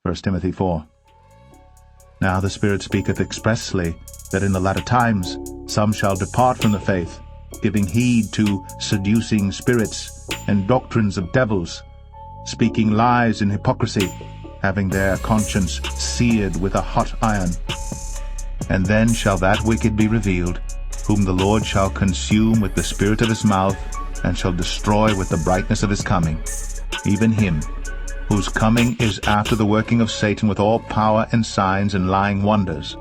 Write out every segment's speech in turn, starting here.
1 Timothy 4. Now the Spirit speaketh expressly that in the latter times some shall depart from the faith, giving heed to seducing spirits and doctrines of devils, speaking lies in hypocrisy, having their conscience seared with a hot iron. And then shall that wicked be revealed, whom the Lord shall consume with the spirit of his mouth, and shall destroy with the brightness of his coming, even him, whose coming is after the working of Satan with all power and signs and lying wonders,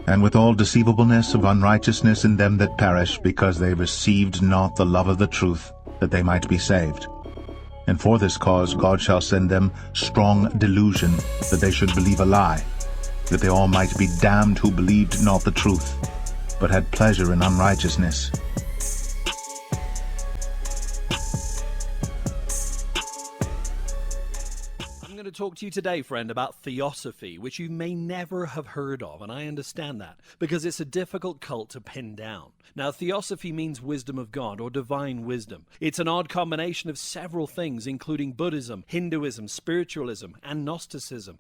and with all deceivableness of unrighteousness in them that perish, because they received not the love of the truth, that they might be saved. And for this cause God shall send them strong delusion, that they should believe a lie, that they all might be damned who believed not the truth, but had pleasure in unrighteousness. I'm going to talk to you today, friend, about Theosophy, which you may never have heard of, and I understand that, because it's a difficult cult to pin down. Now, Theosophy means wisdom of God, or divine wisdom. It's an odd combination of several things, including Buddhism, Hinduism, spiritualism, and Gnosticism.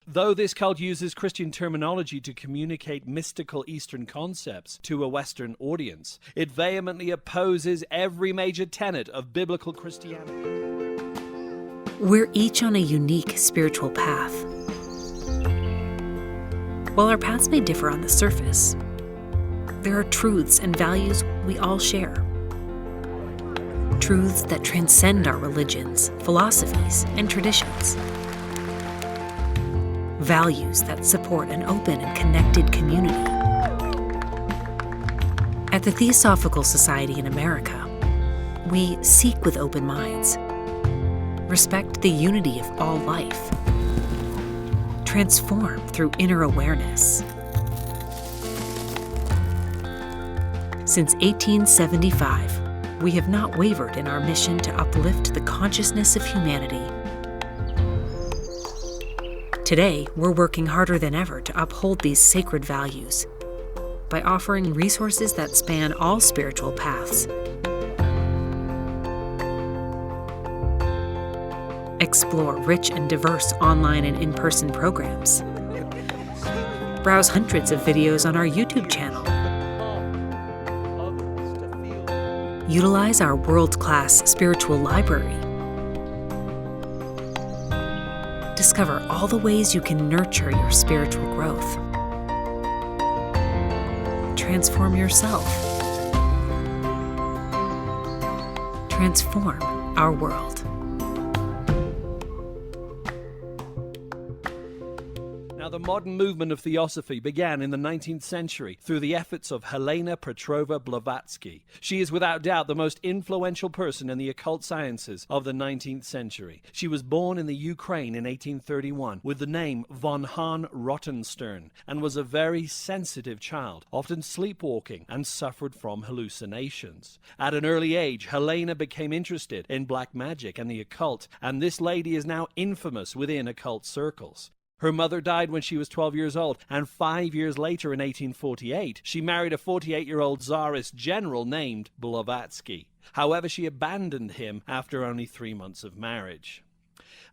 Though this cult uses Christian terminology to communicate mystical Eastern concepts to a Western audience, it vehemently opposes every major tenet of biblical Christianity. We're each on a unique spiritual path. While our paths may differ on the surface, there are truths and values we all share. Truths that transcend our religions, philosophies, and traditions. Values that support an open and connected community. At the Theosophical Society in America, we seek with open minds, respect the unity of all life, transform through inner awareness. Since 1875, we have not wavered in our mission to uplift the consciousness of humanity. Today, we're working harder than ever to uphold these sacred values by offering resources that span all spiritual paths. Explore rich and diverse online and in-person programs. Browse hundreds of videos on our YouTube channel. Utilize our world-class spiritual library. Discover all the ways you can nurture your spiritual growth. Transform yourself. Transform our world. Now, the modern movement of Theosophy began in the 19th century through the efforts of Helena Petrova Blavatsky. She is without doubt the most influential person in the occult sciences of the 19th century. She was born in the Ukraine in 1831 with the name von Hahn Rottenstern and was a very sensitive child, often sleepwalking, and suffered from hallucinations. At an early age, Helena became interested in black magic and the occult, and this lady is now infamous within occult circles. Her mother died when she was 12 years old, and 5 years later in 1848, she married a 48-year-old Tsarist general named Blavatsky. However, she abandoned him after only 3 months of marriage.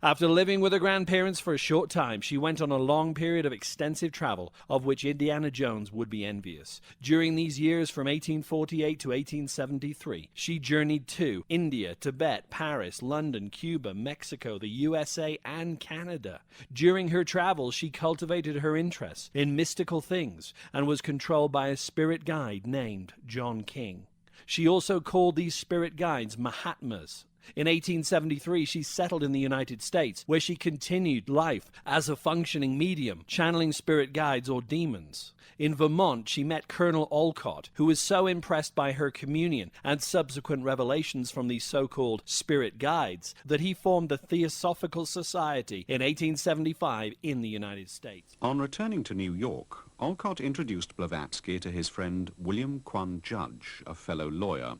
After living with her grandparents for a short time, she went on a long period of extensive travel, of which Indiana Jones would be envious. During these years from 1848 to 1873, she journeyed to India, Tibet, Paris, London, Cuba, Mexico, the USA, and Canada. During her travels, she cultivated her interest in mystical things and was controlled by a spirit guide named John King. She also called these spirit guides Mahatmas. In 1873, she settled in the United States, where she continued life as a functioning medium, channeling spirit guides or demons. In Vermont, she met Colonel Olcott, who was so impressed by her communion and subsequent revelations from these so-called spirit guides that he formed the Theosophical Society in 1875 in the United States. On returning to New York, Olcott introduced Blavatsky to his friend William Quan Judge, a fellow lawyer,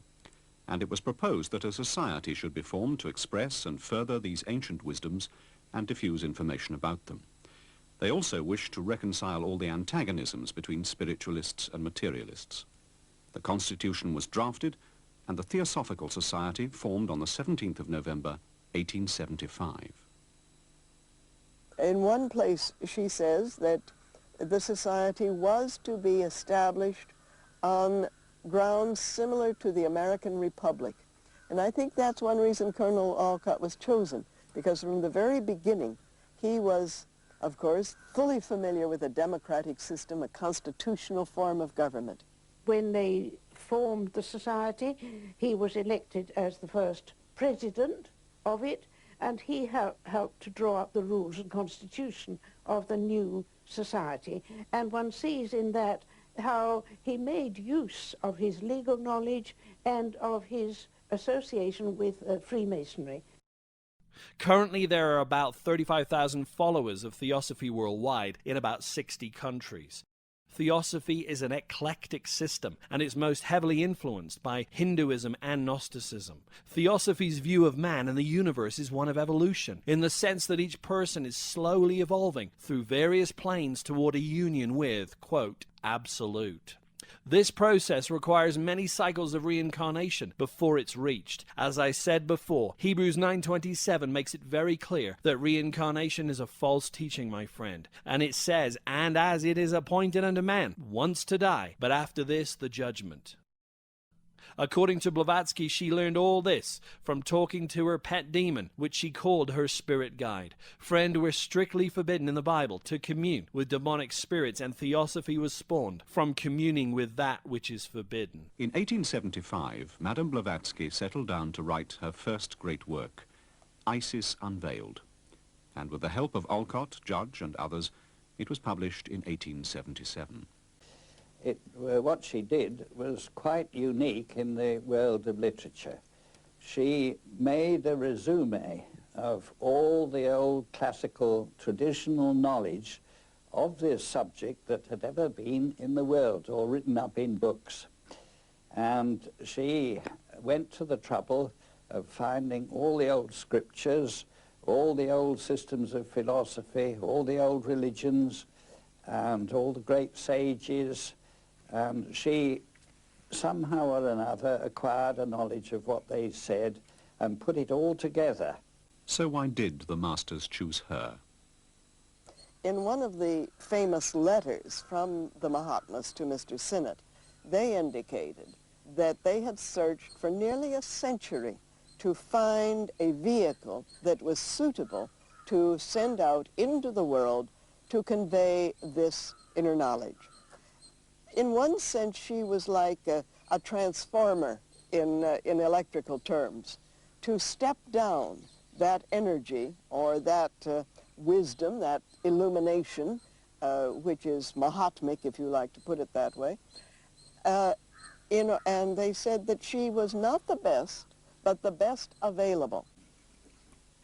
and it was proposed that a society should be formed to express and further these ancient wisdoms and diffuse information about them. They also wished to reconcile all the antagonisms between spiritualists and materialists. The Constitution was drafted, and the Theosophical Society formed on the 17th of November, 1875. In one place, she says that the society was to be established on grounds similar to the American Republic. And I think that's one reason Colonel Olcott was chosen, because from the very beginning, he was, of course, fully familiar with a democratic system, a constitutional form of government. When they formed the society, he was elected as the first president of it, and he helped to draw up the rules and constitution of the new society. And one sees in that how he made use of his legal knowledge and of his association with Freemasonry. Currently, there are about 35,000 followers of Theosophy worldwide in about 60 countries. Theosophy is an eclectic system, and it's most heavily influenced by Hinduism and Gnosticism. Theosophy's view of man and the universe is one of evolution, in the sense that each person is slowly evolving through various planes toward a union with, quote, absolute. This process requires many cycles of reincarnation before it's reached. As I said before, Hebrews 9:27 makes it very clear that reincarnation is a false teaching, my friend. And it says, and as it is appointed unto man, once to die, but after this the judgment. According to Blavatsky, she learned all this from talking to her pet demon, which she called her spirit guide. Friend, we're strictly forbidden in the Bible to commune with demonic spirits, and Theosophy was spawned from communing with that which is forbidden. In 1875, Madame Blavatsky settled down to write her first great work, Isis Unveiled, and with the help of Olcott, Judge, and others, it was published in 1877. What she did was quite unique in the world of literature. She made a resume of all the old classical traditional knowledge of this subject that had ever been in the world or written up in books. And she went to the trouble of finding all the old scriptures, all the old systems of philosophy, all the old religions, and all the great sages. And she somehow or another acquired a knowledge of what they said and put it all together. So why did the masters choose her? In one of the famous letters from the Mahatmas to Mr. Sinnott, they indicated that they had searched for nearly a century to find a vehicle that was suitable to send out into the world to convey this inner knowledge. In one sense, she was like a transformer in electrical terms, to step down that energy or that wisdom, that illumination, which is Mahatmic, if you like to put it that way. And they said that she was not the best, but the best available.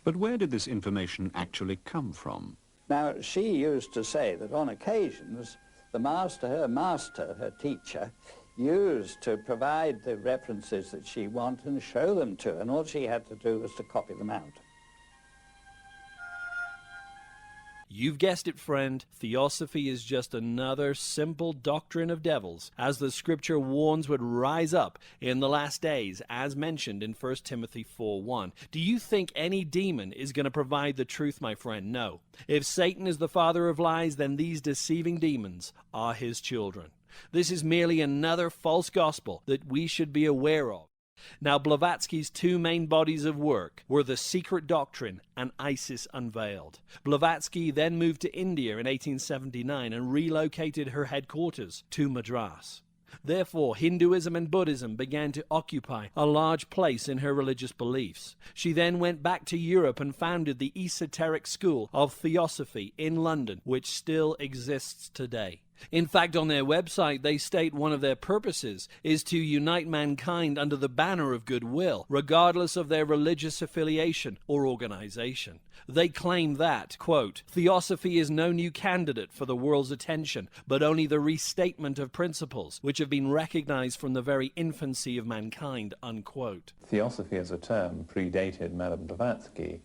But where did this information actually come from? Now, she used to say that on occasions, the master, her teacher, used to provide the references that she wanted and show them to her, and all she had to do was to copy them out. You've guessed it, friend. Theosophy is just another simple doctrine of devils, as the scripture warns would rise up in the last days, as mentioned in 1 Timothy 4:1. Do you think any demon is going to provide the truth, my friend? No. If Satan is the father of lies, then these deceiving demons are his children. This is merely another false gospel that we should be aware of. Now, Blavatsky's two main bodies of work were The Secret Doctrine and Isis Unveiled. Blavatsky then moved to India in 1879 and relocated her headquarters to Madras. Therefore, Hinduism and Buddhism began to occupy a large place in her religious beliefs. She then went back to Europe and founded the esoteric school of Theosophy in London, which still exists today. In fact, on their website, they state one of their purposes is to unite mankind under the banner of goodwill, regardless of their religious affiliation or organization. They claim that, quote, Theosophy is no new candidate for the world's attention, but only the restatement of principles which have been recognized from the very infancy of mankind, unquote. Theosophy as a term predated Madame Blavatsky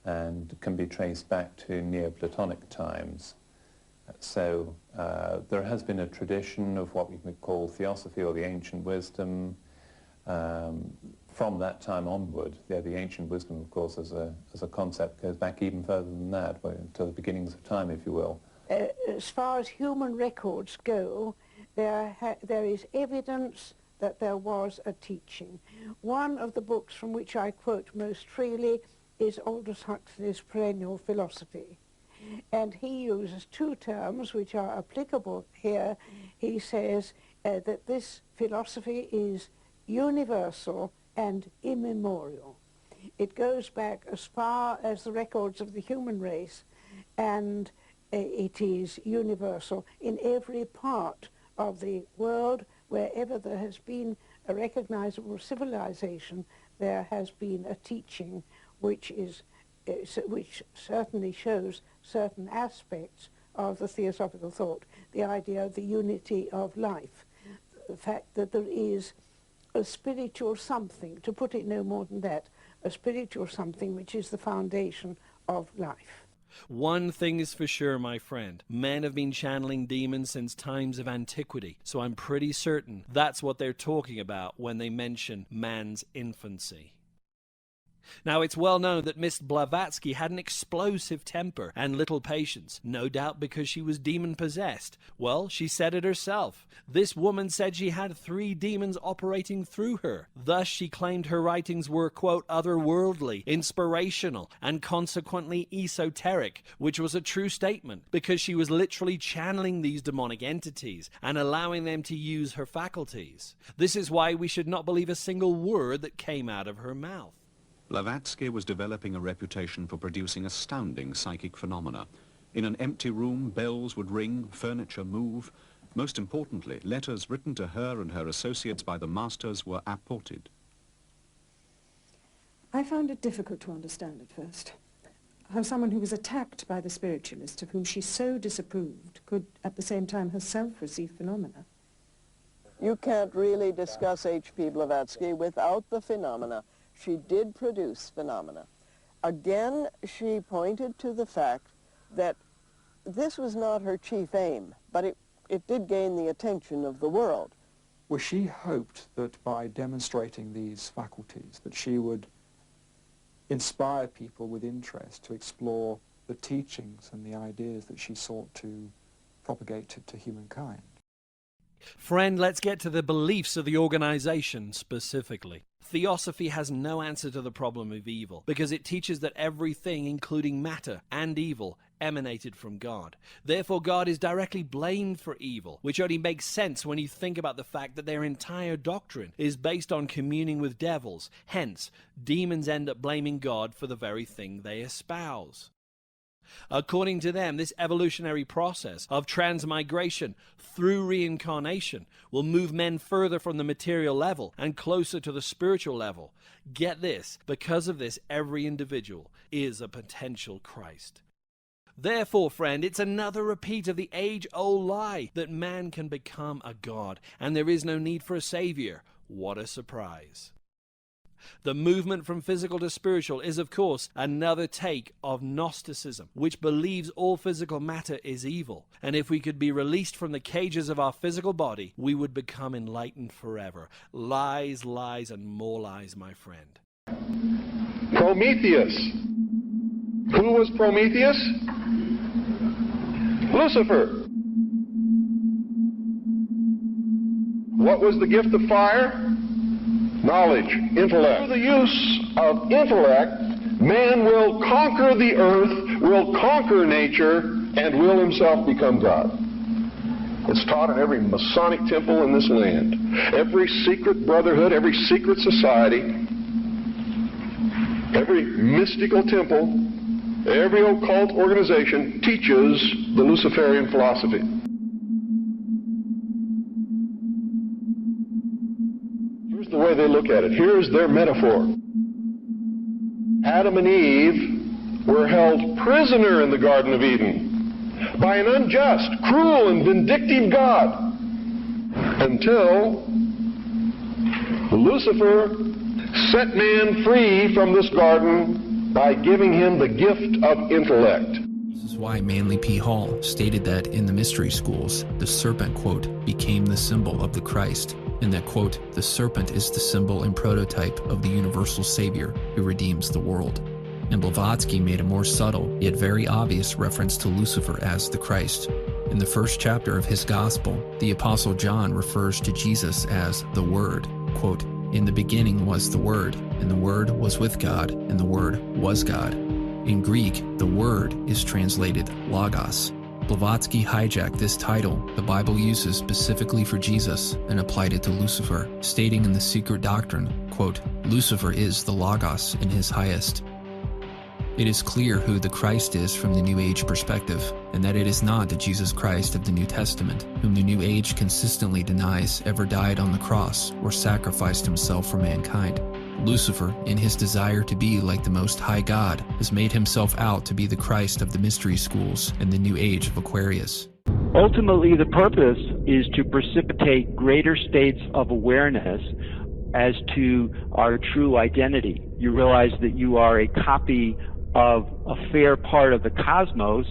and can be traced back to Neoplatonic times. So there has been a tradition of what we would call theosophy or the ancient wisdom from that time onward, the ancient wisdom, of course, as a concept, goes back even further than that, to the beginnings of time, if you will. As far as human records go, there is evidence that there was a teaching. One of the books from which I quote most freely is Aldous Huxley's Perennial Philosophy. And he uses two terms which are applicable here. He says that this philosophy is universal and immemorial. It goes back as far as the records of the human race, and it is universal in every part of the world. Wherever there has been a recognizable civilization, there has been a teaching which certainly shows certain aspects of the theosophical thought, the idea of the unity of life, the fact that there is a spiritual something, to put it no more than that, a spiritual something which is the foundation of life. One thing is for sure, my friend. Men have been channeling demons since times of antiquity, so I'm pretty certain that's what they're talking about when they mention man's infancy. Now, it's well known that Miss Blavatsky had an explosive temper and little patience, no doubt because she was demon-possessed. Well, she said it herself. This woman said she had 3 demons operating through her. Thus, she claimed her writings were, quote, otherworldly, inspirational, and consequently esoteric, which was a true statement, because she was literally channeling these demonic entities and allowing them to use her faculties. This is why we should not believe a single word that came out of her mouth. Blavatsky was developing a reputation for producing astounding psychic phenomena. In an empty room, bells would ring, furniture move. Most importantly, letters written to her and her associates by the masters were apported. I found it difficult to understand at first how someone who was attacked by the spiritualist of whom she so disapproved could at the same time herself receive phenomena. You can't really discuss H.P. Blavatsky without the phenomena. She did produce phenomena. Again, she pointed to the fact that this was not her chief aim, but it did gain the attention of the world. Well, she hoped that by demonstrating these faculties that she would inspire people with interest to explore the teachings and the ideas that she sought to propagate to humankind. Friend, let's get to the beliefs of the organization specifically. Theosophy has no answer to the problem of evil, because it teaches that everything, including matter and evil, emanated from God. Therefore, God is directly blamed for evil, which only makes sense when you think about the fact that their entire doctrine is based on communing with devils. Hence, demons end up blaming God for the very thing they espouse. According to them, this evolutionary process of transmigration through reincarnation will move men further from the material level and closer to the spiritual level. Get this, because of this, every individual is a potential Christ. Therefore, friend, it's another repeat of the age-old lie that man can become a god and there is no need for a savior. What a surprise. The movement from physical to spiritual is, of course, another take of Gnosticism, which believes all physical matter is evil, and if we could be released from the cages of our physical body, we would become enlightened forever. Lies, lies, and more lies, my friend. Prometheus. Who was Prometheus? Lucifer. What was the gift of fire? Knowledge, intellect. Through the use of intellect, man will conquer the earth, will conquer nature, and will himself become God. It's taught in every Masonic temple in this land. Every secret brotherhood, every secret society, every mystical temple, every occult organization teaches the Luciferian philosophy. Here's the way they look at it. Here's their metaphor. Adam and Eve were held prisoner in the Garden of Eden by an unjust, cruel, and vindictive God until Lucifer set man free from this garden by giving him the gift of intellect. This is why Manly P. Hall stated that in the mystery schools, the serpent, quote, became the symbol of the Christ, and that, quote, the serpent is the symbol and prototype of the universal Savior who redeems the world. And Blavatsky made a more subtle, yet very obvious reference to Lucifer as the Christ. In the first chapter of his Gospel, the Apostle John refers to Jesus as the Word, quote, in the beginning was the Word, and the Word was with God, and the Word was God. In Greek, the Word is translated Logos. Blavatsky hijacked this title the Bible uses specifically for Jesus and applied it to Lucifer, stating in the Secret Doctrine, quote, Lucifer is the Logos in his highest. It is clear who the Christ is from the New Age perspective, and that it is not the Jesus Christ of the New Testament, whom the New Age consistently denies ever died on the cross or sacrificed himself for mankind. Lucifer, in his desire to be like the Most High God, has made himself out to be the Christ of the mystery schools and the New Age of Aquarius. Ultimately, the purpose is to precipitate greater states of awareness as to our true identity. You realize that you are a copy of a fair part of the cosmos,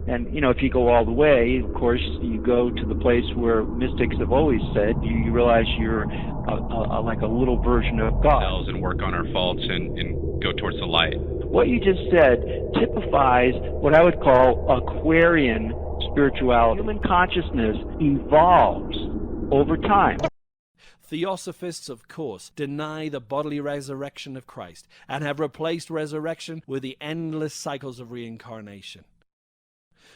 and if you go all the way, of course, you go to the place where mystics have always said you realize you're like a little version of God. And work on our faults and go towards the light. What you just said typifies what I would call Aquarian spirituality. Human consciousness evolves over time. Theosophists, of course, deny the bodily resurrection of Christ and have replaced resurrection with the endless cycles of reincarnation.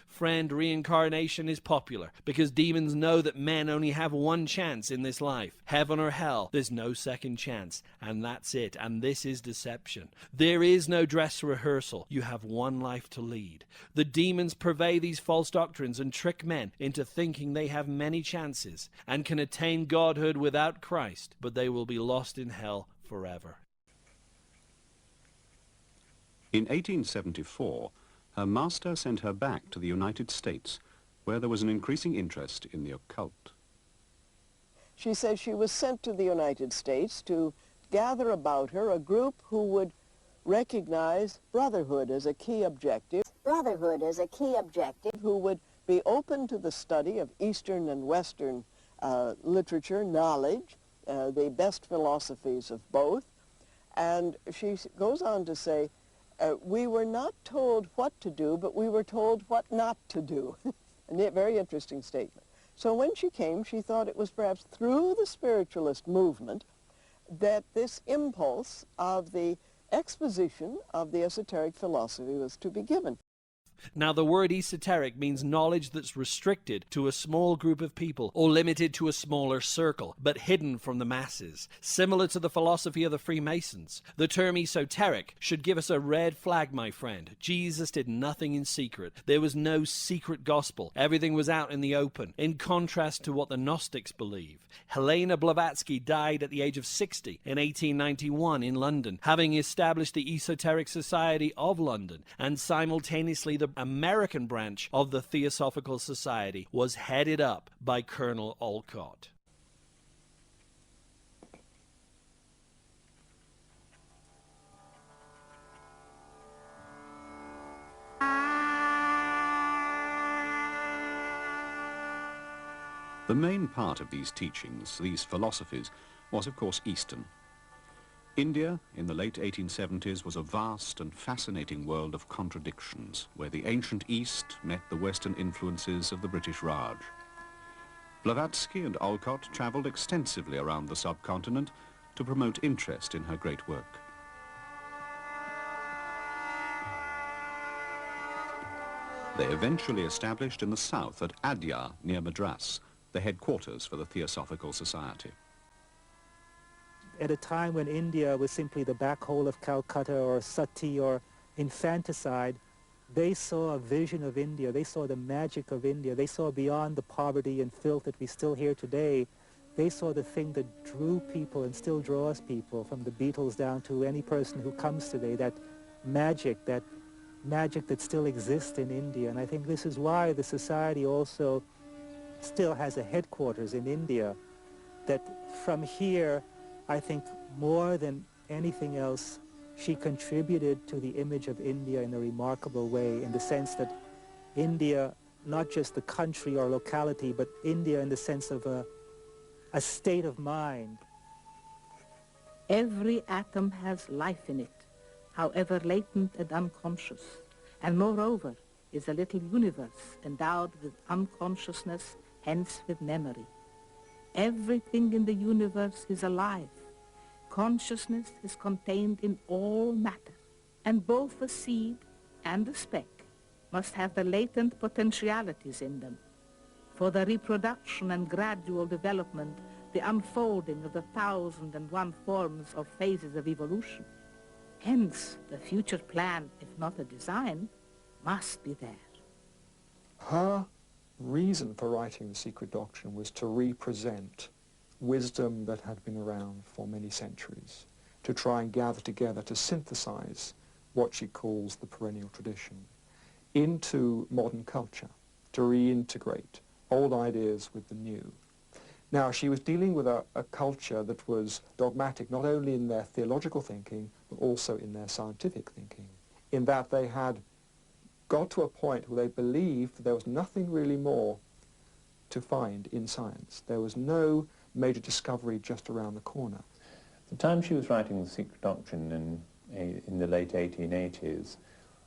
Friend, reincarnation is popular because demons know that men only have one chance in this life. Heaven or hell, there's no second chance, and that's it, and this is deception. There is no dress rehearsal. You have one life to lead. The demons purvey these false doctrines and trick men into thinking they have many chances and can attain godhood without Christ, but they will be lost in hell forever. In 1874, her master sent her back to the United States, where there was an increasing interest in the occult. She says she was sent to the United States to gather about her a group who would recognize brotherhood as a key objective. Brotherhood as a key objective. Who would be open to the study of Eastern and Western literature, knowledge, the best philosophies of both. And she goes on to say, we were not told what to do, but we were told what not to do. A very interesting statement. So when she came, she thought it was perhaps through the spiritualist movement that this impulse of the exposition of the esoteric philosophy was to be given. Now, the word esoteric means knowledge that's restricted to a small group of people or limited to a smaller circle, but hidden from the masses. Similar to the philosophy of the Freemasons, the term esoteric should give us a red flag, my friend. Jesus did nothing in secret. There was no secret gospel. Everything was out in the open, in contrast to what the Gnostics believe. Helena Blavatsky died at the age of 60 in 1891 in London, having established the Esoteric Society of London, and simultaneously the American branch of the Theosophical Society was headed up by Colonel Olcott. The main part of these teachings, these philosophies, was of course Eastern. India, in the late 1870s, was a vast and fascinating world of contradictions, where the ancient East met the Western influences of the British Raj. Blavatsky and Olcott travelled extensively around the subcontinent to promote interest in her great work. They eventually established in the south at Adyar, near Madras, the headquarters for the Theosophical Society. At a time when India was simply the back hole of Calcutta or Sati or infanticide, they saw a vision of India. They saw the magic of India. They saw beyond the poverty and filth that we still hear today. They saw the thing that drew people and still draws people, from the Beatles down to any person who comes today, that magic that still exists in India. And I think this is why the society also still has a headquarters in India, that from here, I think more than anything else, she contributed to the image of India in a remarkable way, in the sense that India, not just the country or locality, but India in the sense of a state of mind. Every atom has life in it, however latent and unconscious, and moreover is a little universe endowed with unconsciousness, hence with memory. Everything in the universe is alive. Consciousness is contained in all matter, and both the seed and the speck must have the latent potentialities in them for the reproduction and gradual development, the unfolding of the 1,001 forms of phases of evolution. Hence, the future plan, if not a design, must be there. Her reason for writing The Secret Doctrine was to represent wisdom that had been around for many centuries, to try and gather together, to synthesize what she calls the perennial tradition into modern culture, to reintegrate old ideas with the new. Now, she was dealing with a culture that was dogmatic not only in their theological thinking, but also in their scientific thinking, in that they had got to a point where they believed that there was nothing really more to find in science. There was no major discovery just around the corner. The time she was writing The Secret Doctrine in the late 1880s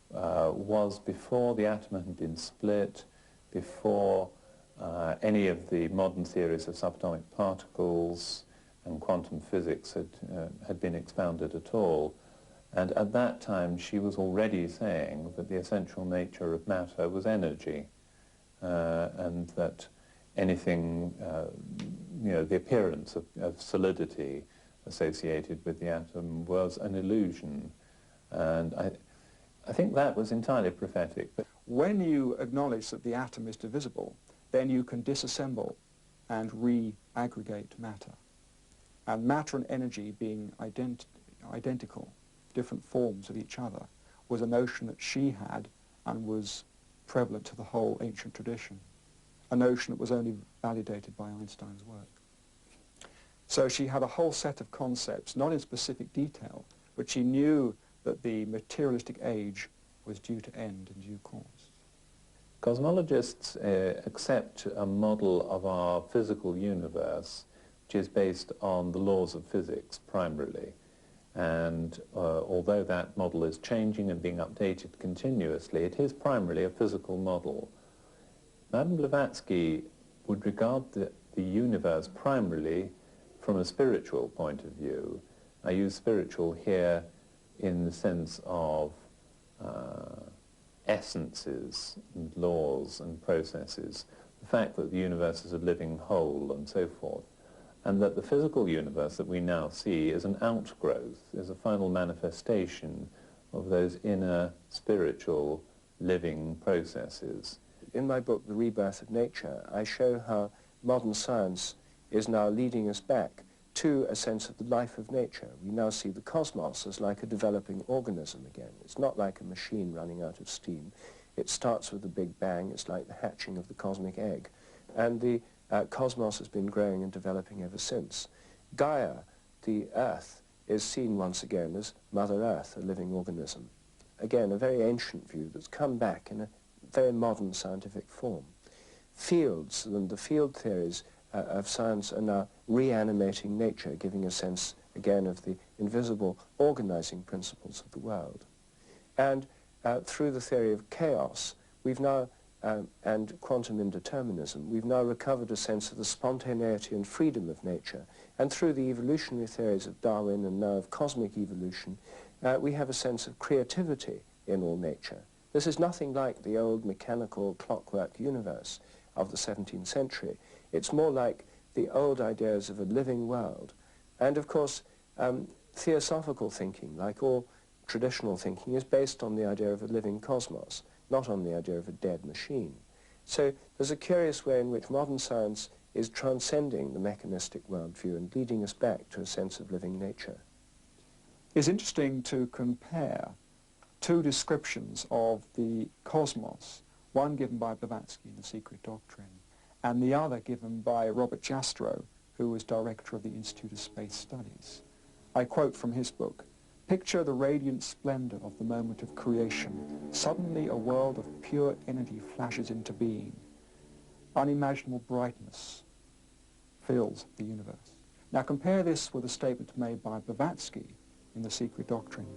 was before the atom had been split, before any of the modern theories of subatomic particles and quantum physics had been expounded at all. And at that time she was already saying that the essential nature of matter was energy, and that anything, the appearance of solidity associated with the atom was an illusion. And I think that was entirely prophetic. But when you acknowledge that the atom is divisible, then you can disassemble and re-aggregate matter. And matter and energy being identical, different forms of each other, was a notion that she had and was prevalent to the whole ancient tradition, a notion that was only validated by Einstein's work. So she had a whole set of concepts, not in specific detail, but she knew that the materialistic age was due to end in due course. Cosmologists accept a model of our physical universe which is based on the laws of physics primarily. And although that model is changing and being updated continuously, it is primarily a physical model. Madame Blavatsky would regard the universe primarily from a spiritual point of view. I use spiritual here in the sense of essences and laws and processes, the fact that the universe is a living whole and so forth, and that the physical universe that we now see is an outgrowth, is a final manifestation of those inner spiritual living processes. In my book, The Rebirth of Nature, I show how modern science is now leading us back to a sense of the life of nature. We now see the cosmos as like a developing organism again. It's not like a machine running out of steam. It starts with the Big Bang. It's like the hatching of the cosmic egg. And the cosmos has been growing and developing ever since. Gaia, the Earth, is seen once again as Mother Earth, a living organism. Again, a very ancient view that's come back in a very modern scientific form. Fields and the field theories of science are now reanimating nature, giving a sense, again, of the invisible organizing principles of the world. And through the theory of chaos, we've now, and quantum indeterminism, we've now recovered a sense of the spontaneity and freedom of nature. And through the evolutionary theories of Darwin and now of cosmic evolution, we have a sense of creativity in all nature. This is nothing like the old mechanical clockwork universe of the 17th century. It's more like the old ideas of a living world. And of course, theosophical thinking, like all traditional thinking, is based on the idea of a living cosmos, not on the idea of a dead machine. So there's a curious way in which modern science is transcending the mechanistic worldview and leading us back to a sense of living nature. It's interesting to compare two descriptions of the cosmos, one given by Blavatsky in The Secret Doctrine, and the other given by Robert Jastrow, who was director of the Institute of Space Studies. I quote from his book, Picture the radiant splendor of the moment of creation. Suddenly a world of pure energy flashes into being. Unimaginable brightness fills the universe. Now compare this with a statement made by Blavatsky in The Secret Doctrine.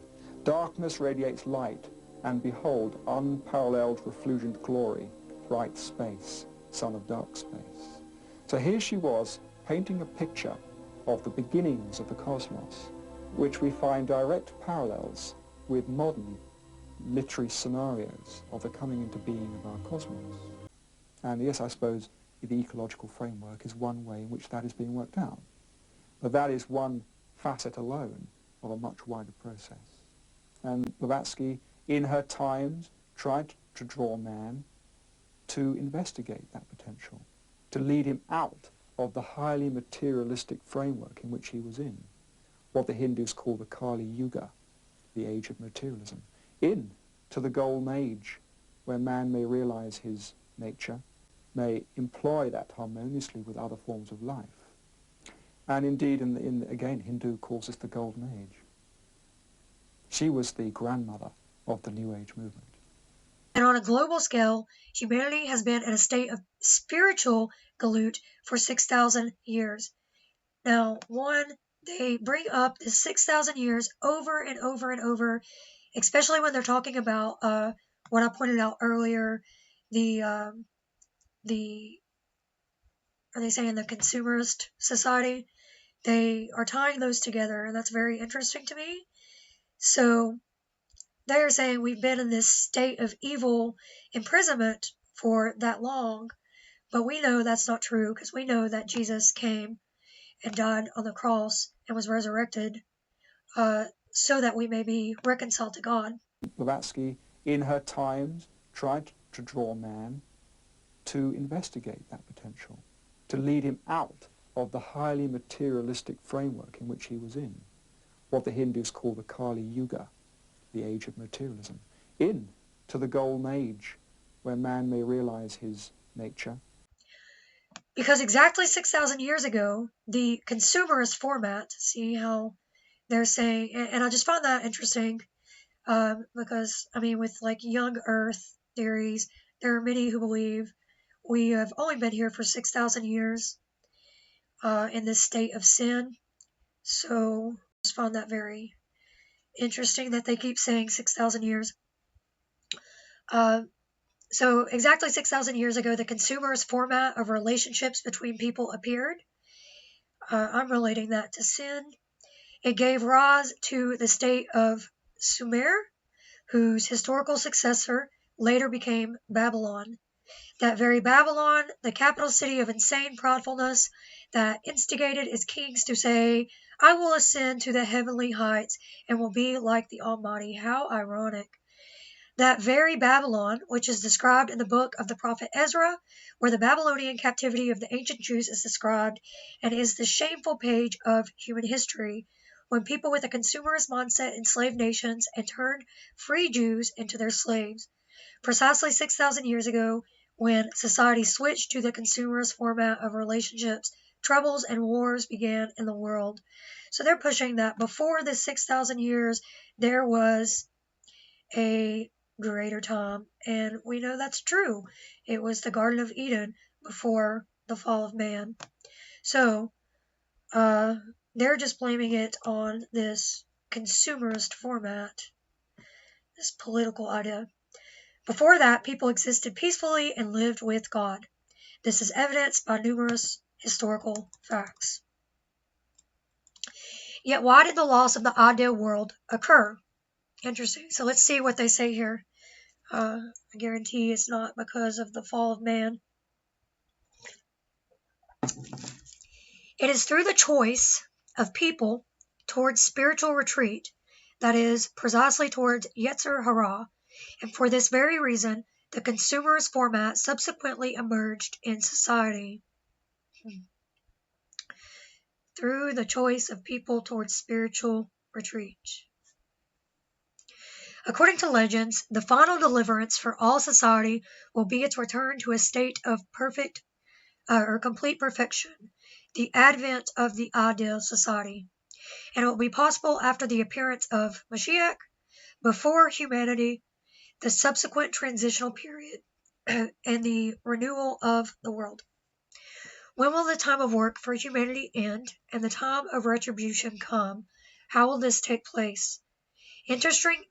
Darkness radiates light, and behold, unparalleled refulgent glory, bright space, son of dark space. So here she was painting a picture of the beginnings of the cosmos, which we find direct parallels with modern literary scenarios of the coming into being of our cosmos. And yes, I suppose the ecological framework is one way in which that is being worked out. But that is one facet alone of a much wider process. And Blavatsky, in her times, tried to draw man to investigate that potential, to lead him out of the highly materialistic framework in which he was in, what the Hindus call the Kali Yuga, the age of materialism, into the golden age where man may realize his nature, may employ that harmoniously with other forms of life. And indeed, again, Hindu calls this the golden age. She was the grandmother of the New Age movement. And on a global scale, humanity has been in a state of spiritual galoot for 6,000 years. Now, they bring up this 6,000 years over and over and over, especially when they're talking about what I pointed out earlier, are they saying the consumerist society? They are tying those together, and that's very interesting to me. So they are saying we've been in this state of evil imprisonment for that long, but we know that's not true, because we know that Jesus came and died on the cross and was resurrected so that we may be reconciled to God. Blavatsky, in her times, tried to draw man to investigate that potential, to lead him out of the highly materialistic framework in which he was in, what the Hindus call the Kali Yuga, the age of materialism, into the golden age where man may realize his nature. Because exactly 6,000 years ago, the consumerist format, see how they're saying, and I just found that interesting, because, I mean, with like young earth theories, there are many who believe we have only been here for 6,000 years in this state of sin. So I just found that very interesting that they keep saying 6,000 years. So exactly 6,000 years ago, the consumerist format of relationships between people appeared. I'm relating that to sin. It gave rise to the state of Sumer, whose historical successor later became Babylon. That very Babylon, the capital city of insane proudfulness, that instigated its kings to say, I will ascend to the heavenly heights and will be like the Almighty. How ironic. That very Babylon, which is described in the book of the prophet Ezra, where the Babylonian captivity of the ancient Jews is described, and is the shameful page of human history, when people with a consumerist mindset enslaved nations and turned free Jews into their slaves. Precisely 6,000 years ago, when society switched to the consumerist format of relationships, troubles and wars began in the world. So they're pushing that before the 6,000 years, there was a greater time, and we know that's true. It was the Garden of Eden before the fall of man. So they're just blaming it on this consumerist format, this political idea. Before that, people existed peacefully and lived with God. This is evidenced by numerous historical facts. Yet why did the loss of the ideal world occur? Interesting. So let's see what they say here. I guarantee it's not because of the fall of man. It is through the choice of people towards spiritual retreat, that is, precisely towards Yetzer Hara, and for this very reason, the consumerist format subsequently emerged in society. Through the choice of people towards spiritual retreat. According to legends, the final deliverance for all society will be its return to a state of perfect or complete perfection, the advent of the ideal society. and it will be possible after the appearance of Mashiach, before humanity, the subsequent transitional period, and the renewal of the world. When will the time of work for humanity end and the time of retribution come? How will this take place? Interesting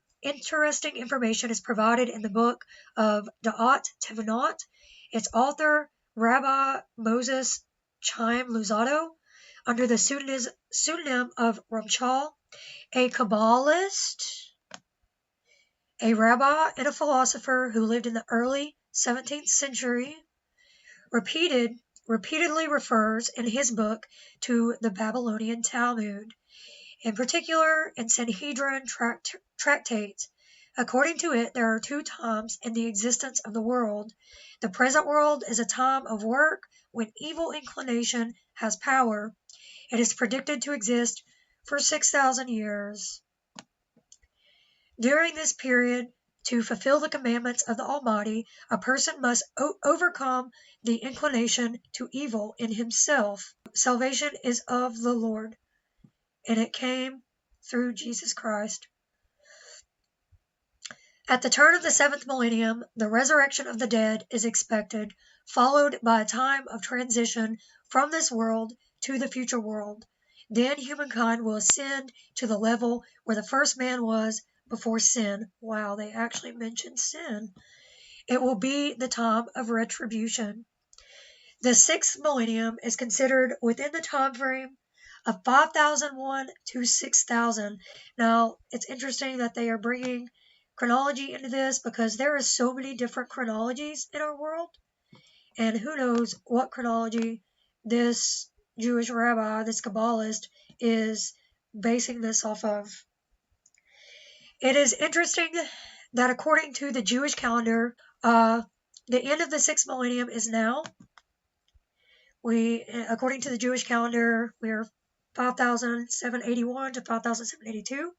information is provided in the book of Da'at Tevanot. Its author, Rabbi Moses Chaim Luzzatto, under the pseudonym of Ramchal, a Kabbalist, a rabbi, and a philosopher who lived in the early 17th century, repeatedly refers in his book to the Babylonian Talmud, in particular in Sanhedrin tractates. According to it, there are two times in the existence of the world. The present world is a time of work when evil inclination has power. It is predicted to exist for 6,000 years. During this period, to fulfill the commandments of the Almighty, a person must overcome the inclination to evil in himself. Salvation is of the Lord, and it came through Jesus Christ. At the turn of the 7th millennium, the resurrection of the dead is expected, followed by a time of transition from this world to the future world. Then humankind will ascend to the level where the first man was before sin. Wow, they actually mentioned sin. It will be the time of retribution. The 6th millennium is considered within the time frame of 5001 to 6000. Now, it's interesting that they are bringing chronology into this because there are so many different chronologies in our world, and who knows what chronology this Jewish rabbi, this Kabbalist, is basing this off of. It is interesting that according to the Jewish calendar, the end of the 6th millennium is now. According to the Jewish calendar, we are 5,781 to 5,782.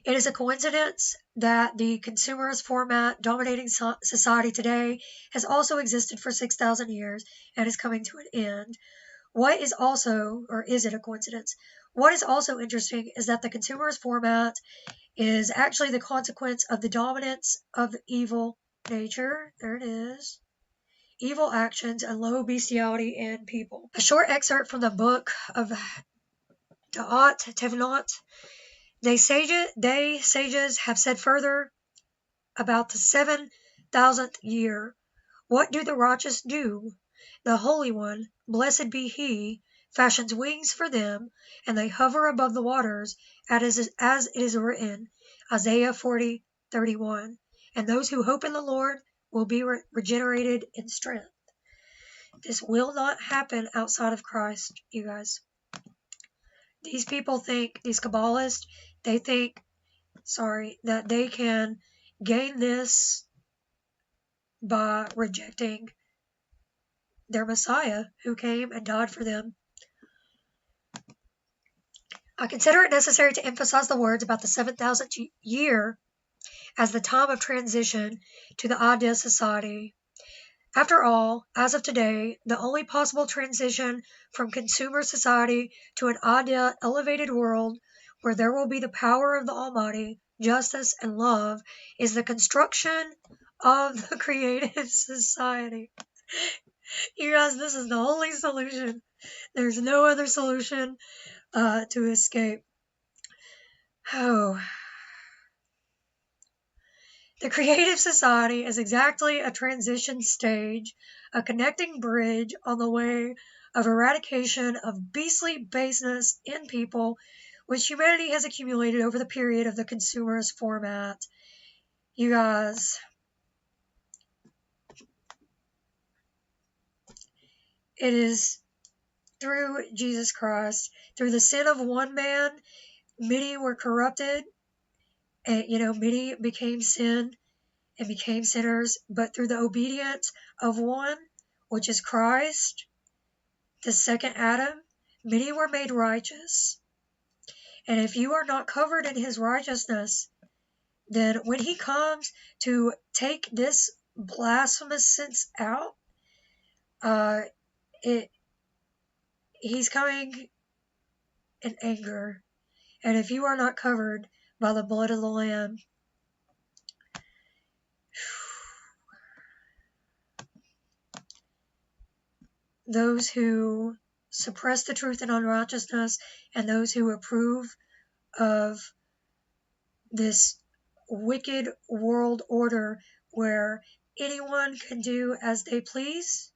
It is a coincidence that the consumerist format dominating society today has also existed for 6,000 years and is coming to an end. What is also, or is it a coincidence? What is also interesting is that the consumerist format is actually the consequence of the dominance of evil nature. There it is. Evil actions and low bestiality in people. A short excerpt from the book of Da'at Tevanot. They sages have said further about the 7,000th year. What do the righteous do? The Holy One, blessed be He, fashions wings for them, and they hover above the waters, as it is written, Isaiah 40:31. And those who hope in the Lord will be regenerated in strength. This will not happen outside of Christ, you guys. These people think, these Kabbalists, they think, that they can gain this by rejecting their Messiah who came and died for them. I consider it necessary to emphasize the words about the 7,000th year as the time of transition to the ideal society. After all, as of today, the only possible transition from consumer society to an ideal elevated world where there will be the power of the Almighty, justice, and love is the construction of the creative society. You guys, this is the only solution. There's no other solution to escape. Oh. The creative society is exactly a transition stage, a connecting bridge on the way of eradication of beastly baseness in people, which humanity has accumulated over the period of the consumerist format. You guys, it is through Jesus Christ, through the sin of one man, many were corrupted, and many became sin and became sinners, but through the obedience of one, which is Christ, the second Adam, many were made righteous. And if you are not covered in his righteousness, then when he comes to take this blasphemous sense out, he's coming in anger. And if you are not covered by the blood of the Lamb, those who suppress the truth in unrighteousness and those who approve of this wicked world order where anyone can do as they please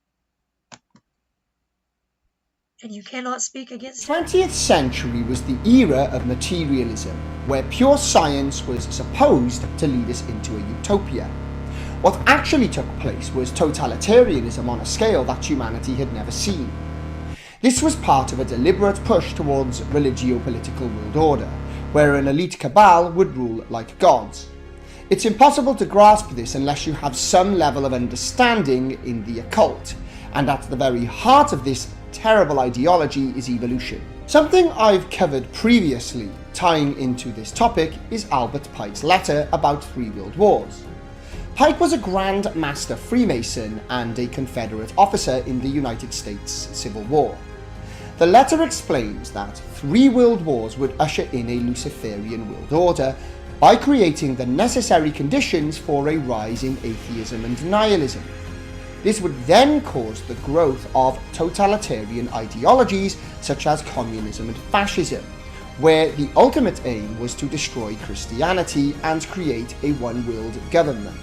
and you cannot speak against The it. 20th century was the era of materialism, where pure science was supposed to lead us into a utopia. What actually took place was totalitarianism on a scale that humanity had never seen. This was part of a deliberate push towards religio-political world order, where an elite cabal would rule like gods. It's impossible to grasp this unless you have some level of understanding in the occult, and at the very heart of this terrible ideology is evolution. Something I've covered previously tying into this topic is Albert Pike's letter about 3 world wars. Pike was a Grand Master Freemason and a Confederate officer in the United States Civil War. The letter explains that 3 world wars would usher in a Luciferian world order by creating the necessary conditions for a rise in atheism and nihilism. This would then cause the growth of totalitarian ideologies such as communism and fascism, where the ultimate aim was to destroy Christianity and create a one-world government.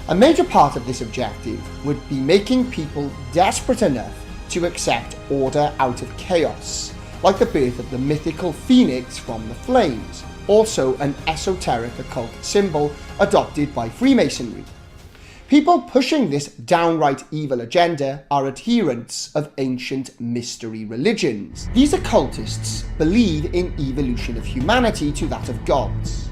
A major part of this objective would be making people desperate enough to accept order out of chaos, like the birth of the mythical phoenix from the flames, also an esoteric occult symbol adopted by Freemasonry. People pushing this downright evil agenda are adherents of ancient mystery religions. These occultists believe in evolution of humanity to that of gods.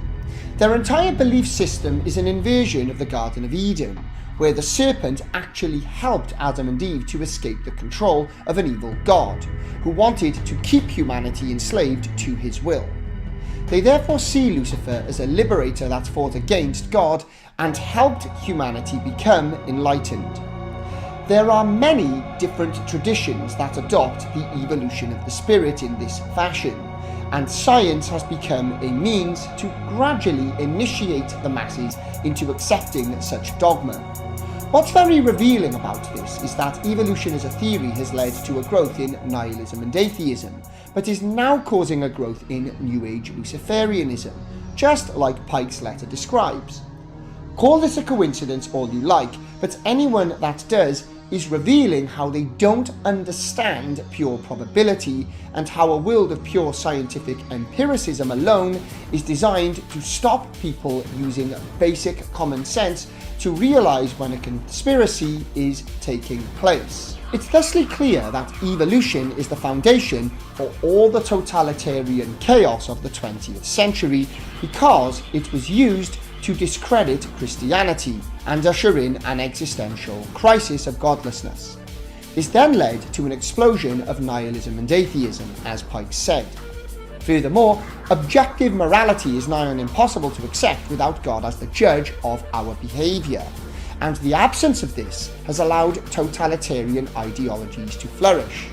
Their entire belief system is an inversion of the Garden of Eden, where the serpent actually helped Adam and Eve to escape the control of an evil god, who wanted to keep humanity enslaved to his will. They therefore see Lucifer as a liberator that fought against God and helped humanity become enlightened. There are many different traditions that adopt the evolution of the spirit in this fashion, and science has become a means to gradually initiate the masses into accepting such dogma. What's very revealing about this is that evolution as a theory has led to a growth in nihilism and atheism, but is now causing a growth in New Age Luciferianism, just like Pike's letter describes. Call this a coincidence all you like, but anyone that does is revealing how they don't understand pure probability and how a world of pure scientific empiricism alone is designed to stop people using basic common sense to realise when a conspiracy is taking place. It's thusly clear that evolution is the foundation for all the totalitarian chaos of the 20th century because it was used to discredit Christianity and usher in an existential crisis of godlessness. This then led to an explosion of nihilism and atheism, as Pike said. Furthermore, objective morality is nigh on impossible to accept without God as the judge of our behaviour, and the absence of this has allowed totalitarian ideologies to flourish.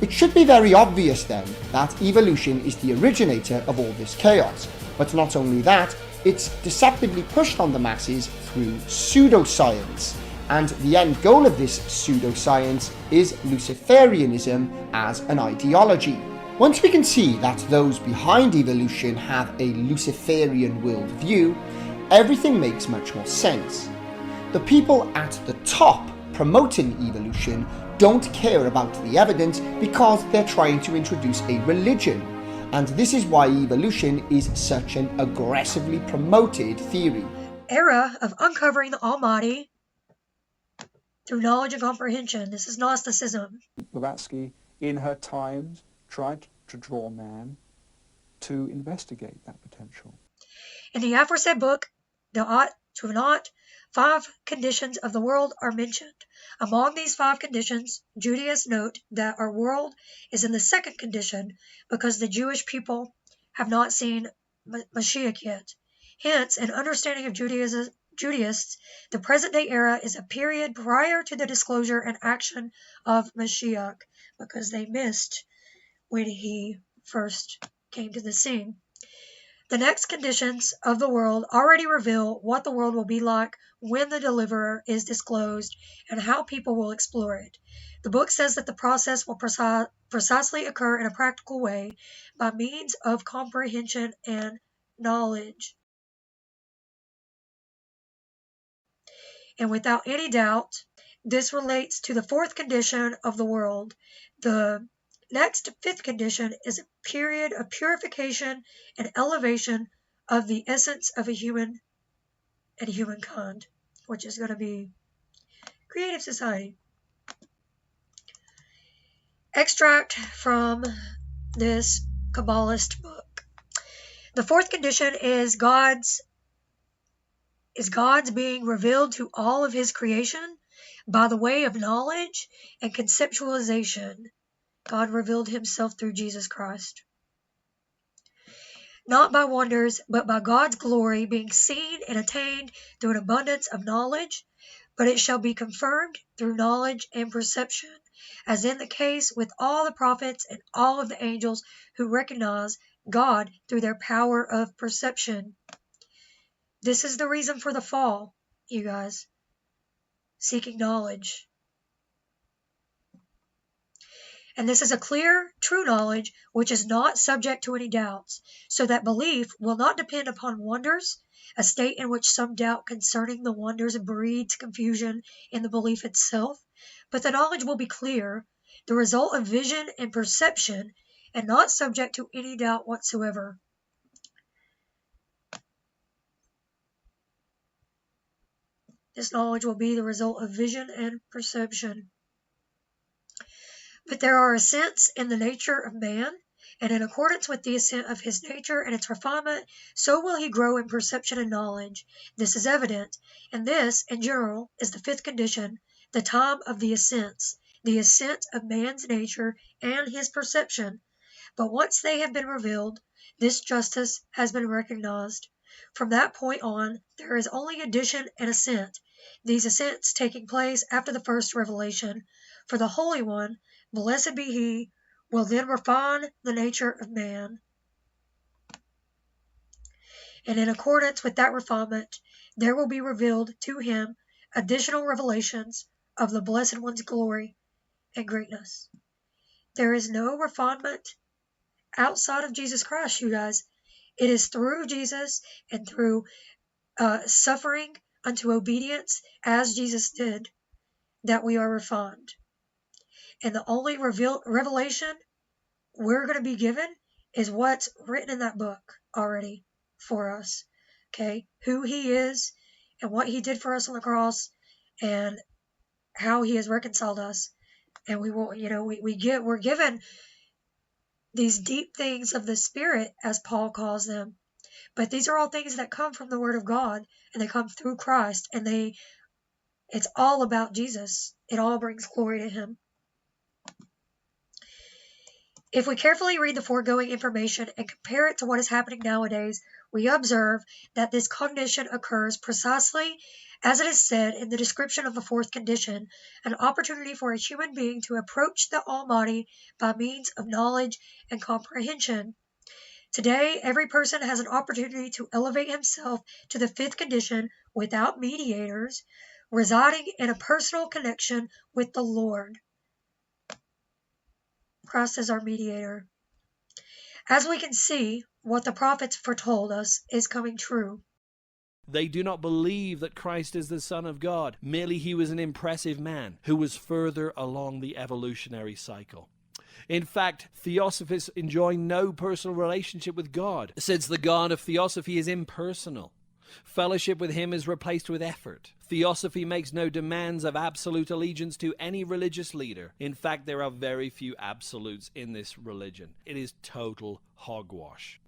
It should be very obvious then that evolution is the originator of all this chaos, but not only that, it's deceptively pushed on the masses through pseudoscience, and the end goal of this pseudoscience is Luciferianism as an ideology. Once we can see that those behind evolution have a Luciferian worldview, everything makes much more sense. The people at the top promoting evolution don't care about the evidence because they're trying to introduce a religion, and this is why evolution is such an aggressively promoted theory. Era of uncovering the Almighty through knowledge and comprehension. This is Gnosticism. Blavatsky, in her times, tried to draw man to investigate that potential. In the aforesaid book, the ought to not 5 conditions of the world are mentioned. Among these 5 conditions, Judaists note that our world is in the 2nd condition because the Jewish people have not seen Mashiach yet. Hence, in understanding of Judaists, the present-day era is a period prior to the disclosure and action of Mashiach. because they missed when he first came to the scene. The next conditions of the world already reveal what the world will be like when the deliverer is disclosed and how people will explore it. The book says that the process will precisely occur in a practical way by means of comprehension and knowledge. And without any doubt, this relates to the fourth condition of the world. The next, fifth condition is a period of purification and elevation of the essence of a human and humankind, which is going to be creative society. Extract from this Kabbalist book. The fourth condition is God's being revealed to all of his creation by the way of knowledge and conceptualization. God revealed himself through Jesus Christ. Not by wonders, but by God's glory being seen and attained through an abundance of knowledge, but it shall be confirmed through knowledge and perception, as in the case with all the prophets and all of the angels who recognize God through their power of perception. This is the reason for the fall, you guys. Seeking knowledge. And this is a clear, true knowledge which is not subject to any doubts, so that belief will not depend upon wonders, a state in which some doubt concerning the wonders breeds confusion in the belief itself, but the knowledge will be clear, the result of vision and perception, and not subject to any doubt whatsoever. This knowledge will be the result of vision and perception. But there are ascents in the nature of man, and in accordance with the ascent of his nature and its refinement, so will he grow in perception and knowledge. This is evident, and this, in general, is the fifth condition, the time of the ascents, the ascent of man's nature and his perception. But once they have been revealed, this justice has been recognized. From that point on, there is only addition and ascent, these ascents taking place after the first revelation. For the Holy One, blessed be he, will then refine the nature of man. And in accordance with that refinement, there will be revealed to him additional revelations of the Blessed One's glory and greatness. There is no refinement outside of Jesus Christ, you guys. It is through Jesus and through suffering unto obedience as Jesus did that we are refined. And the only revelation we're going to be given is what's written in that book already for us. Okay? Who he is and what he did for us on the cross and how he has reconciled us. And we will, we're given these deep things of the Spirit, as Paul calls them. But these are all things that come from the Word of God, and they come through Christ, and it's all about Jesus. It all brings glory to him. If we carefully read the foregoing information and compare it to what is happening nowadays, we observe that this cognition occurs precisely as it is said in the description of the fourth condition, an opportunity for a human being to approach the Almighty by means of knowledge and comprehension. Today, every person has an opportunity to elevate himself to the fifth condition without mediators, residing in a personal connection with the Lord. Christ is our mediator. As we can see, what the prophets foretold us is coming true. They do not believe that Christ is the Son of God. Merely he was an impressive man who was further along the evolutionary cycle. In fact, Theosophists enjoy no personal relationship with God, since the God of Theosophy is impersonal. Fellowship with him is replaced with effort. Theosophy makes no demands of absolute allegiance to any religious leader. In fact, there are very few absolutes in this religion. It is total hogwash.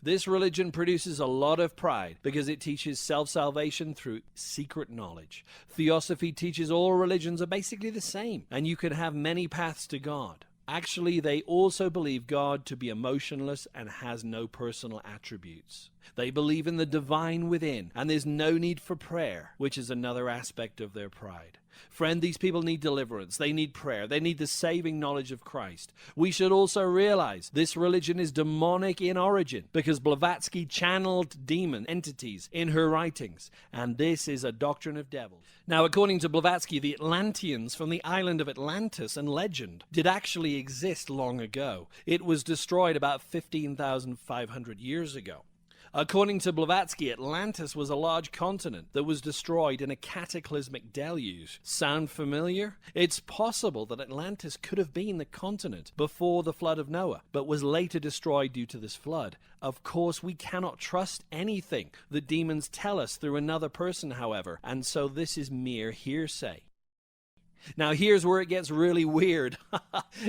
This religion produces a lot of pride because it teaches self-salvation through secret knowledge. Theosophy teaches all religions are basically the same, and you can have many paths to God. Actually, they also believe God to be emotionless and has no personal attributes. They believe in the divine within, and there's no need for prayer, which is another aspect of their pride. Friend, these people need deliverance. They need prayer. They need the saving knowledge of Christ. We should also realize this religion is demonic in origin because Blavatsky channeled demon entities in her writings, and this is a doctrine of devils. Now, according to Blavatsky, the Atlanteans from the island of Atlantis and legend did actually exist long ago. It was destroyed about 15,500 years ago. According to Blavatsky, Atlantis was a large continent that was destroyed in a cataclysmic deluge. Sound familiar? It's possible that Atlantis could have been the continent before the flood of Noah, but was later destroyed due to this flood. Of course, we cannot trust anything the demons tell us through another person, however, and so this is mere hearsay. Now here's where it gets really weird,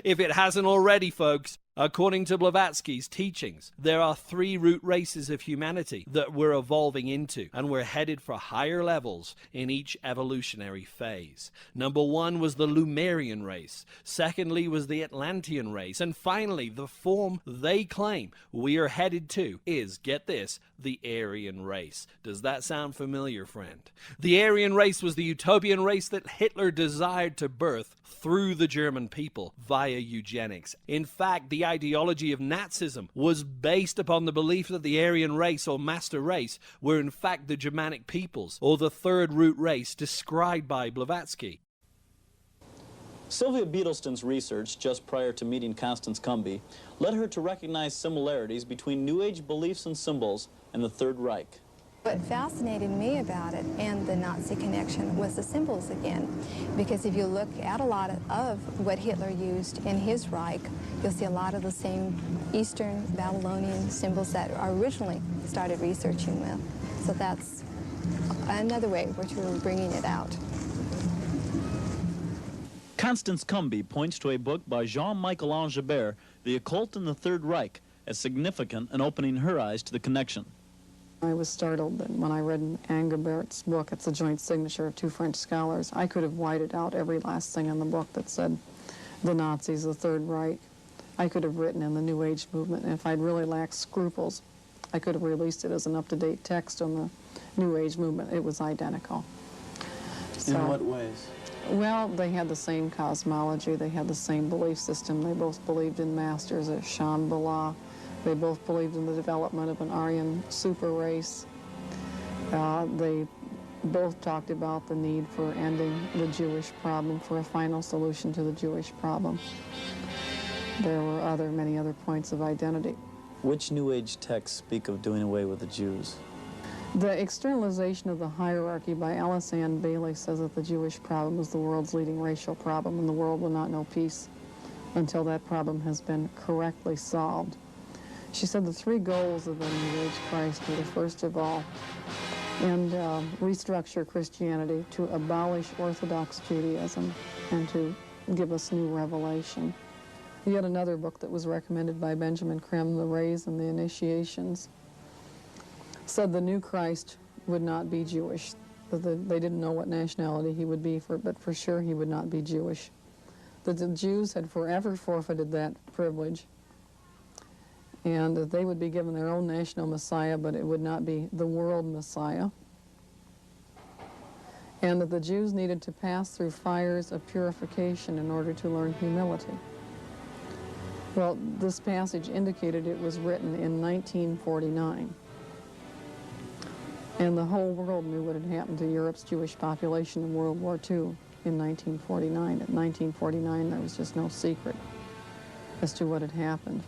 if it hasn't already, folks. According to Blavatsky's teachings, there are 3 root races of humanity that we're evolving into, and we're headed for higher levels in each evolutionary phase. Number 1 was the Lemurian race. Secondly was the Atlantean race. And finally, the form they claim we are headed to is, get this, the Aryan race. Does that sound familiar, friend? The Aryan race was the utopian race that Hitler desired to birth through the German people via eugenics. In fact, the ideology of Nazism was based upon the belief that the Aryan race or master race were in fact the Germanic peoples, or the third root race described by Blavatsky. Sylvia Beadlestone's research just prior to meeting Constance Cumby led her to recognize similarities between New Age beliefs and symbols and the Third Reich. What fascinated me about it and the Nazi connection was the symbols again, because if you look at a lot of what Hitler used in his Reich, you'll see a lot of the same Eastern Babylonian symbols that I originally started researching with. So that's another way which we're bringing it out. Constance Cumby points to a book by Jean-Michel Angebert, The Occult in the Third Reich, as significant in opening her eyes to the connection. I was startled that when I read Angebert's book, it's a joint signature of 2 French scholars, I could have whited out every last thing in the book that said the Nazis, the Third Reich. I could have written in the New Age movement, and if I'd really lacked scruples, I could have released it as an up-to-date text on the New Age movement. It was identical. In what ways? Well, they had the same cosmology, they had the same belief system, they both believed in masters at Shambhala. They both believed in the development of an Aryan super race. They both talked about the need for ending the Jewish problem, for a final solution to the Jewish problem. There were many other points of identity. Which New Age texts speak of doing away with the Jews? The externalization of the hierarchy by Alice Ann Bailey says that the Jewish problem is the world's leading racial problem, and the world will not know peace until that problem has been correctly solved. She said the 3 goals of the New Age Christ were to, first of all, restructure Christianity, to abolish Orthodox Judaism, and to give us new revelation. Yet another book that was recommended by Benjamin Creme, The Rays and the Initiations, said the new Christ would not be Jewish. They didn't know what nationality he would be, but for sure he would not be Jewish. That the Jews had forever forfeited that privilege, and that they would be given their own national Messiah, but it would not be the world Messiah. And that the Jews needed to pass through fires of purification in order to learn humility. Well, this passage indicated it was written in 1949. And the whole world knew what had happened to Europe's Jewish population in World War II in 1949. In 1949, there was just no secret as to what had happened.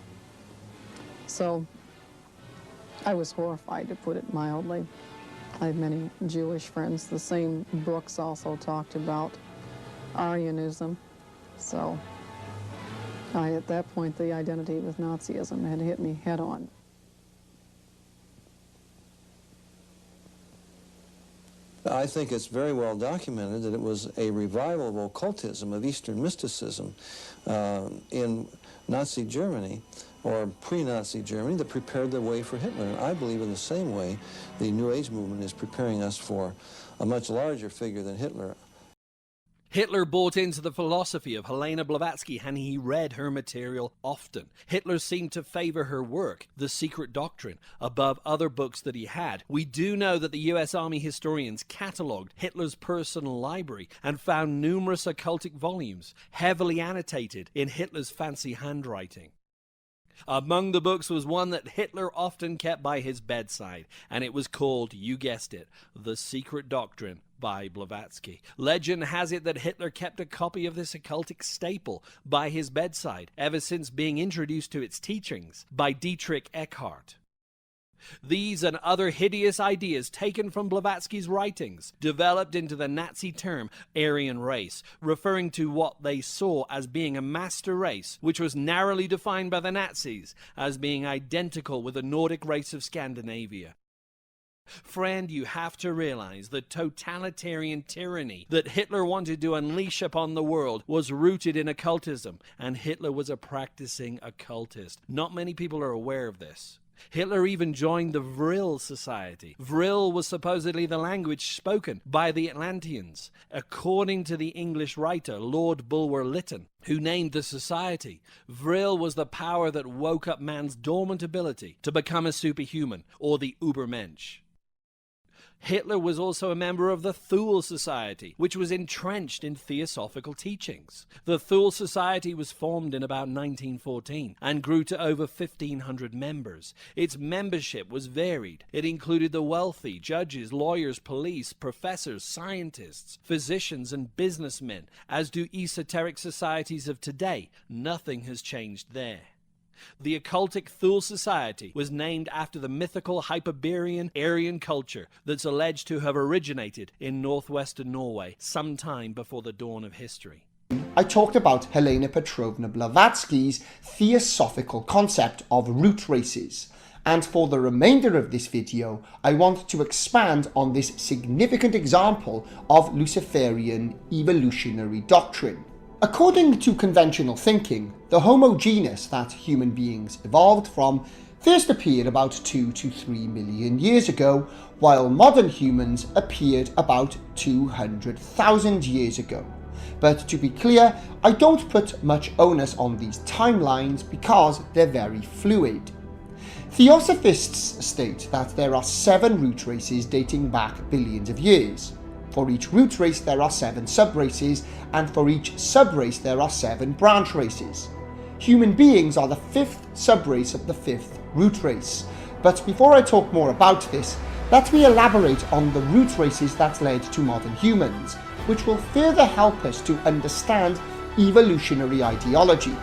So I was horrified, to put it mildly. I have many Jewish friends. The same books also talked about Aryanism. So at that point, the identity with Nazism had hit me head on. I think it's very well documented that it was a revival of occultism, of Eastern mysticism in Nazi Germany, or pre-Nazi Germany, that prepared the way for Hitler. And I believe in the same way the New Age movement is preparing us for a much larger figure than Hitler. Hitler bought into the philosophy of Helena Blavatsky and he read her material often. Hitler seemed to favor her work, The Secret Doctrine, above other books that he had. We do know that the US Army historians catalogued Hitler's personal library and found numerous occultic volumes, heavily annotated in Hitler's fancy handwriting. Among the books was one that Hitler often kept by his bedside, and it was called, you guessed it, The Secret Doctrine by Blavatsky. Legend has it that Hitler kept a copy of this occultic staple by his bedside ever since being introduced to its teachings by Dietrich Eckart. These and other hideous ideas taken from Blavatsky's writings developed into the Nazi term Aryan race, referring to what they saw as being a master race, which was narrowly defined by the Nazis as being identical with the Nordic race of Scandinavia. Friend, you have to realize the totalitarian tyranny that Hitler wanted to unleash upon the world was rooted in occultism, and Hitler was a practicing occultist. Not many people are aware of this. Hitler even joined the Vril Society. Vril was supposedly the language spoken by the Atlanteans, according to the English writer Lord Bulwer Lytton, who named the society. Vril was the power that woke up man's dormant ability to become a superhuman, or the Übermensch. Hitler was also a member of the Thule Society, which was entrenched in theosophical teachings. The Thule Society was formed in about 1914 and grew to over 1,500 members. Its membership was varied. It included the wealthy, judges, lawyers, police, professors, scientists, physicians, and businessmen, as do esoteric societies of today. Nothing has changed there. The occultic Thule Society was named after the mythical Hyperborean Aryan culture that's alleged to have originated in northwestern Norway sometime before the dawn of history. I talked about Helena Petrovna Blavatsky's theosophical concept of root races, and for the remainder of this video I want to expand on this significant example of Luciferian evolutionary doctrine. According to conventional thinking, the Homo genus that human beings evolved from first appeared about 2 to 3 million years ago, while modern humans appeared about 200,000 years ago. But to be clear, I don't put much onus on these timelines because they're very fluid. Theosophists state that there are 7 root races dating back billions of years. For each root race there are 7 subraces, and for each subrace there are 7 branch races. Human beings are the 5th subrace of the 5th root race. But before I talk more about this, let me elaborate on the root races that led to modern humans, which will further help us to understand evolutionary ideology.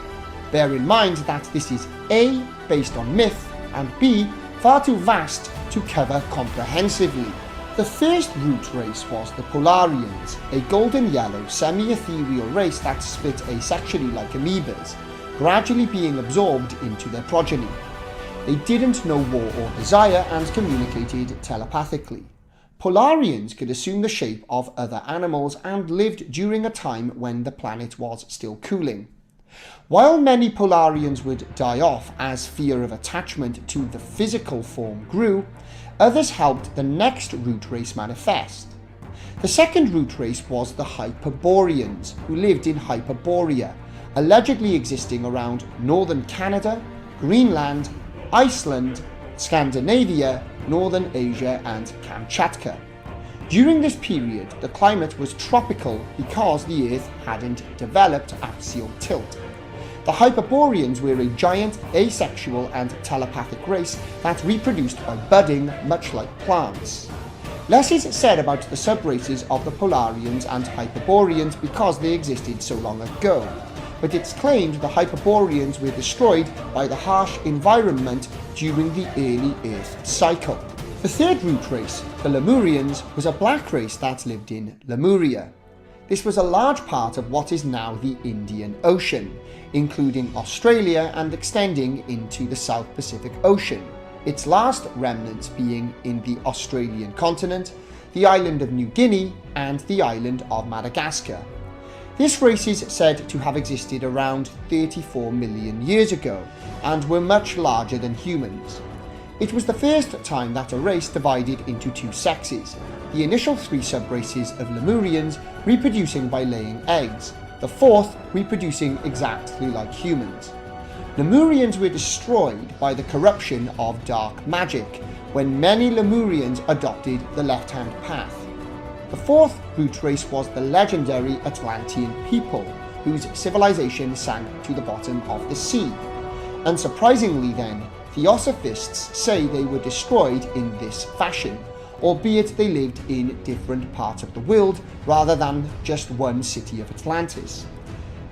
Bear in mind that this is A, based on myth, and B, far too vast to cover comprehensively. The first root race was the Polarians, a golden-yellow, semi-ethereal race that split asexually like amoebas, gradually being absorbed into their progeny. They didn't know war or desire and communicated telepathically. Polarians could assume the shape of other animals and lived during a time when the planet was still cooling. While many Polarians would die off as fear of attachment to the physical form grew, others helped the next root race manifest. The second root race was the Hyperboreans, who lived in Hyperborea, allegedly existing around northern Canada, Greenland, Iceland, Scandinavia, northern Asia, and Kamchatka. During this period, the climate was tropical because the Earth hadn't developed axial tilt. The Hyperboreans were a giant, asexual and telepathic race that reproduced by budding, much like plants. Less is said about the subraces of the Polarians and Hyperboreans because they existed so long ago, but it's claimed the Hyperboreans were destroyed by the harsh environment during the early Earth cycle. The third root race, the Lemurians, was a black race that lived in Lemuria. This was a large part of what is now the Indian Ocean, including Australia and extending into the South Pacific Ocean, its last remnants being in the Australian continent, the island of New Guinea, and the island of Madagascar. This race is said to have existed around 34 million years ago, and were much larger than humans. It was the first time that a race divided into two sexes, the initial 3 subraces of Lemurians reproducing by laying eggs, the 4th reproducing exactly like humans. Lemurians were destroyed by the corruption of dark magic, when many Lemurians adopted the left-hand path. The 4th root race was the legendary Atlantean people, whose civilization sank to the bottom of the sea. Unsurprisingly then, Theosophists say they were destroyed in this fashion, albeit they lived in different parts of the world rather than just one city of Atlantis.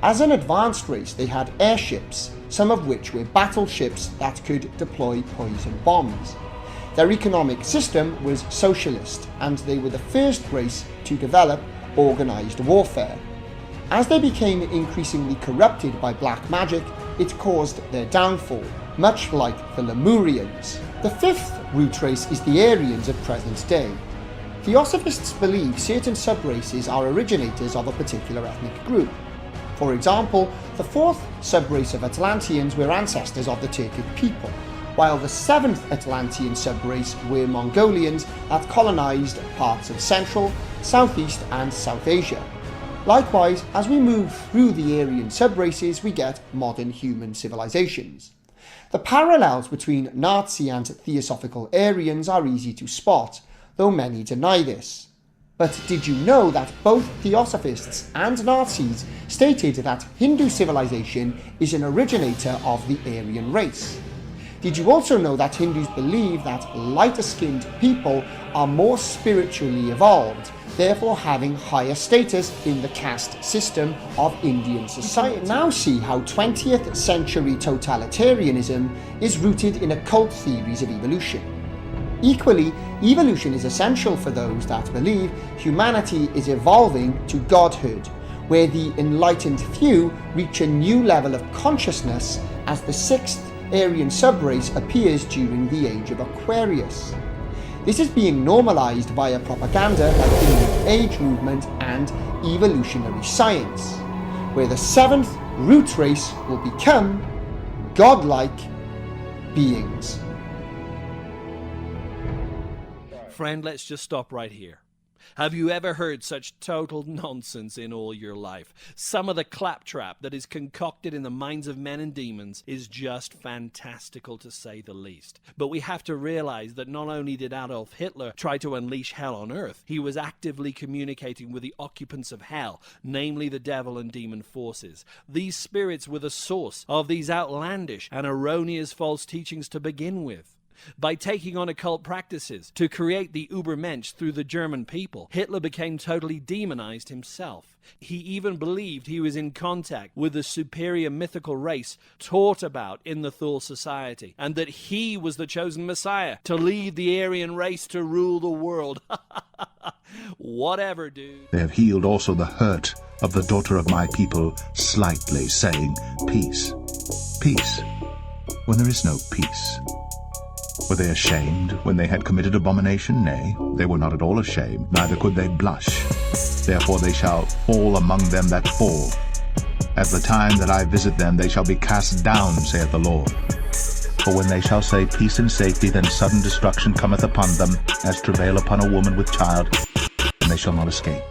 As an advanced race, they had airships, some of which were battleships that could deploy poison bombs. Their economic system was socialist, and they were the first race to develop organized warfare. As they became increasingly corrupted by black magic, it caused their downfall, much like the Lemurians. The 5th root race is the Aryans of present day. Theosophists believe certain subraces are originators of a particular ethnic group. For example, the 4th subrace of Atlanteans were ancestors of the Turkic people, while the 7th Atlantean subrace were Mongolians that colonized parts of Central, Southeast and South Asia. Likewise, as we move through the Aryan subraces, we get modern human civilizations. The parallels between Nazi and Theosophical Aryans are easy to spot, though many deny this. But did you know that both Theosophists and Nazis stated that Hindu civilization is an originator of the Aryan race? Did you also know that Hindus believe that lighter-skinned people are more spiritually evolved, therefore having higher status in the caste system of Indian society? Now see how 20th century totalitarianism is rooted in occult theories of evolution. Equally, evolution is essential for those that believe humanity is evolving to godhood, where the enlightened few reach a new level of consciousness as the 6th Aryan subrace appears during the age of Aquarius. This is being normalized via propaganda like the New Age movement and evolutionary science, where the 7th root race will become godlike beings. Friend, let's just stop right here. Have you ever heard such total nonsense in all your life? Some of the claptrap that is concocted in the minds of men and demons is just fantastical, to say the least. But we have to realize that not only did Adolf Hitler try to unleash hell on earth, he was actively communicating with the occupants of hell, namely the devil and demon forces. These spirits were the source of these outlandish and erroneous false teachings to begin with. By taking on occult practices to create the Übermensch through the German people, Hitler became totally demonized himself. He even believed he was in contact with the superior mythical race taught about in the Thule Society, and that he was the chosen Messiah to lead the Aryan race to rule the world. Whatever, dude. They have healed also the hurt of the daughter of my people slightly, saying, peace, peace, when there is no peace. Were they ashamed when they had committed abomination? Nay, they were not at all ashamed, neither could they blush. Therefore they shall fall among them that fall. At the time that I visit them, they shall be cast down, saith the Lord. For when they shall say peace and safety, then sudden destruction cometh upon them, as travail upon a woman with child, and they shall not escape.